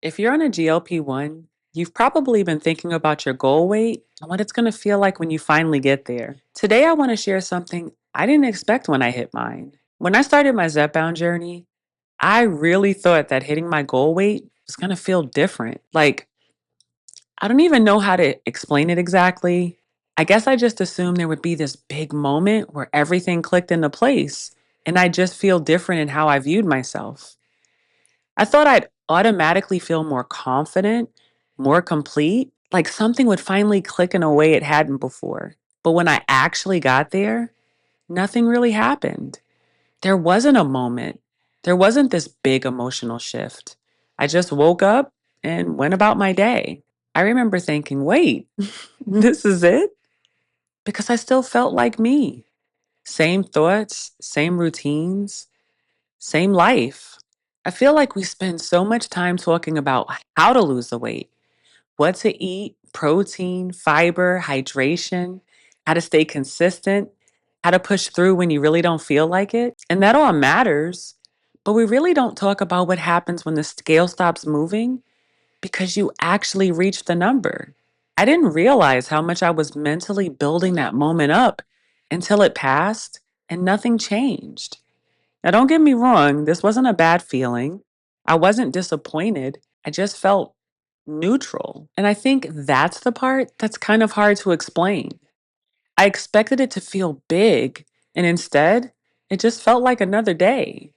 If you're on a GLP-1, you've probably been thinking about your goal weight and what it's going to feel like when you finally get there. Today, I want to share something I didn't expect when I hit mine. When I started my Zepbound journey, I really thought that hitting my goal weight was going to feel different. I don't even know how to explain it exactly. I guess I just assumed there would be this big moment where everything clicked into place and I just feel different in how I viewed myself. I thought I'd automatically feel more confident, more complete, like something would finally click in a way it hadn't before. But when I actually got there, nothing really happened. There wasn't a moment. There wasn't this big emotional shift. I just woke up and went about my day. I remember thinking, wait, this is it? Because I still felt like me. Same thoughts, same routines, same life. I feel like we spend so much time talking about how to lose the weight, what to eat, protein, fiber, hydration, how to stay consistent, how to push through when you really don't feel like it. And that all matters. But we really don't talk about what happens when the scale stops moving because you actually reach the number. I didn't realize how much I was mentally building that moment up until it passed and nothing changed. Now, don't get me wrong, this wasn't a bad feeling. I wasn't disappointed. I just felt neutral. And I think that's the part that's kind of hard to explain. I expected it to feel big, and instead, it just felt like another day.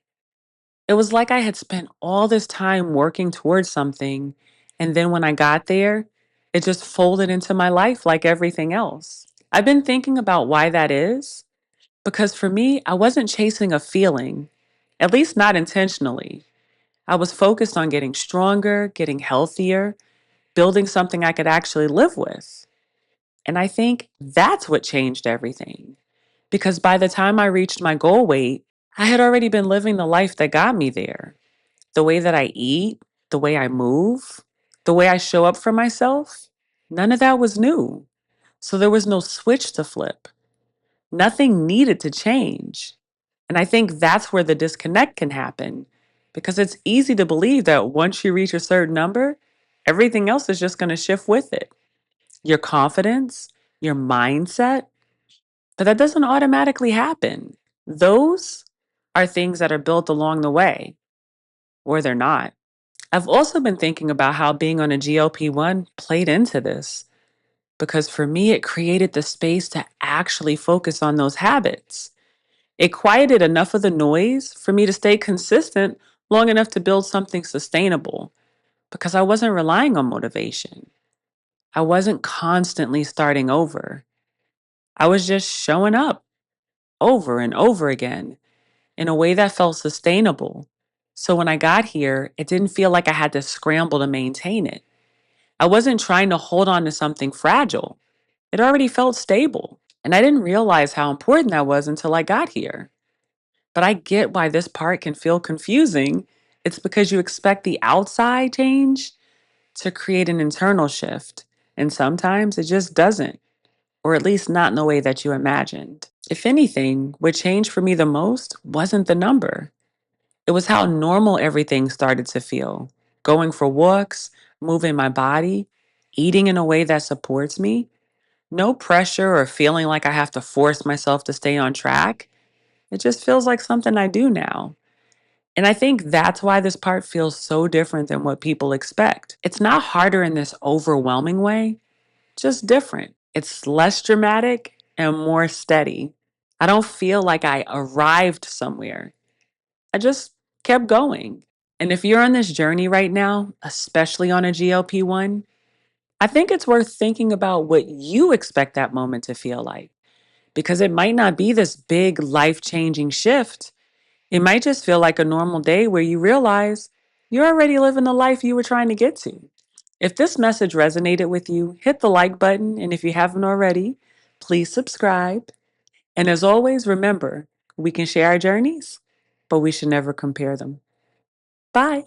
It was like I had spent all this time working towards something, and then when I got there, it just folded into my life like everything else. I've been thinking about why that is, because for me, I wasn't chasing a feeling, at least not intentionally. I was focused on getting stronger, getting healthier, building something I could actually live with. And I think that's what changed everything. Because by the time I reached my goal weight, I had already been living the life that got me there. The way that I eat, the way I move, the way I show up for myself, none of that was new. So there was no switch to flip. Nothing needed to change. And I think that's where the disconnect can happen because it's easy to believe that once you reach a certain number, everything else is just going to shift with it. Your confidence, your mindset, but that doesn't automatically happen. Those are things that are built along the way, or they're not. I've also been thinking about how being on a GLP-1 played into this because for me, it created the space to actually focus on those habits. It quieted enough of the noise for me to stay consistent long enough to build something sustainable because I wasn't relying on motivation. I wasn't constantly starting over. I was just showing up over and over again in a way that felt sustainable. So when I got here, it didn't feel like I had to scramble to maintain it. I wasn't trying to hold on to something fragile. It already felt stable. And I didn't realize how important that was until I got here. But I get why this part can feel confusing. It's because you expect the outside change to create an internal shift. And sometimes it just doesn't, or at least not in the way that you imagined. If anything, what changed for me the most wasn't the number, it was how normal everything started to feel. Going for walks, moving my body, eating in a way that supports me. No pressure or feeling like I have to force myself to stay on track. It just feels like something I do now. And I think that's why this part feels so different than what people expect. It's not harder in this overwhelming way, just different. It's less dramatic and more steady. I don't feel like I arrived somewhere. I just kept going. And if you're on this journey right now, especially on a GLP-1, I think it's worth thinking about what you expect that moment to feel like because it might not be this big life changing shift. It might just feel like a normal day where you realize you're already living the life you were trying to get to. If this message resonated with you, hit the like button. And if you haven't already, please subscribe. And as always, remember, we can share our journeys, but we should never compare them. Bye.